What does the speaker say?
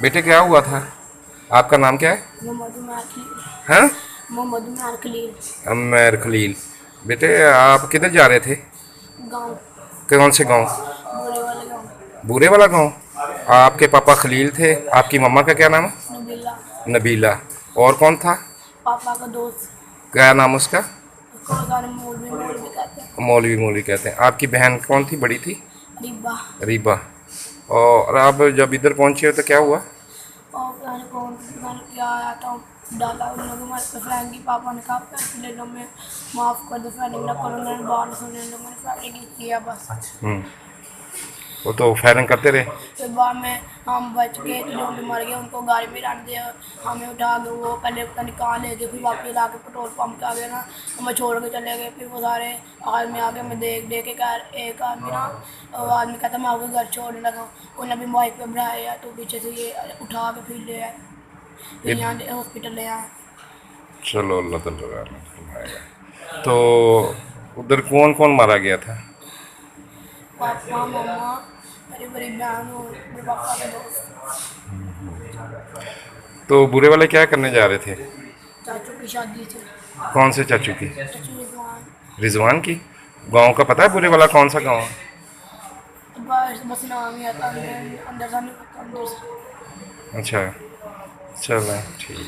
बेटे क्या हुआ था? आपका नाम क्या है? मोहम्मद उमर खलील। हैं? मोहम्मद उमर खलील। अमर खलील। बेटे आप किधर जा रहे थे? गाँव। कौन से गांव? बोले वाले गाँव। बूरे वाला गांव। आपके पापा खलील थे, आपकी मम्मा का क्या नाम है? नबीला। नबीला। और कौन था? पापा का दोस्त। क्या नाम उसका? उसको सारे मौलवी मौलवी कहते हैं। मौलवी मौलवी कहते हैं। आपकी बहन कौन थी, बड़ी थी? रिबा। रीबा। और आप जब इधर पहुंचे हो तो क्या हुआ? और मैंने क्या आया था, डाला उन लोगों में फ्रैंक की। पापा ने कहा पैसे ले लो, मैं माफ़ कर दो, फायरिंग ना करो। उन्होंने बाहर सुने लोगों ने फायरिंग किया बस। हम्म। वो तो फायरिंग करते रहे। फिर बाद में हम बच गए, जो भी मर गए उनको गाड़ी में रख दिया। हमें उठा के वो पहले पता नहीं कहाँ ले गए, फिर वापस ला के पेट्रोल पंप के आगे ना हमें छोड़ के चले गए। फिर वो सारे आदमी आगे मैं देख देख के कह, एक आदमी ना वो आदमी कहता मैं आपके घर छोड़ने लगा। उन्हें भी बाइक पे बढ़ाया तो पीछे से ये उठा के फिर ले आए, फिर यहाँ हॉस्पिटल ले आए। चलो अल्लाह ताला रहमत। तो उधर कौन कौन मारा गया था? पापा मम्मा, मेरी बड़ी बहन और मेरे पापा के दोस्त। तो बुरे वाले क्या करने जा रहे थे? चाचू की शादी थी। कौन से चाचू की? चाचू रिजवान। रिजवान की। गांव का पता है बुरे वाला कौन सा गांव है? बस बस नाम ही आता, अंदर अंदर सा नहीं पता अंदर से। अच्छा। चलो ठीक।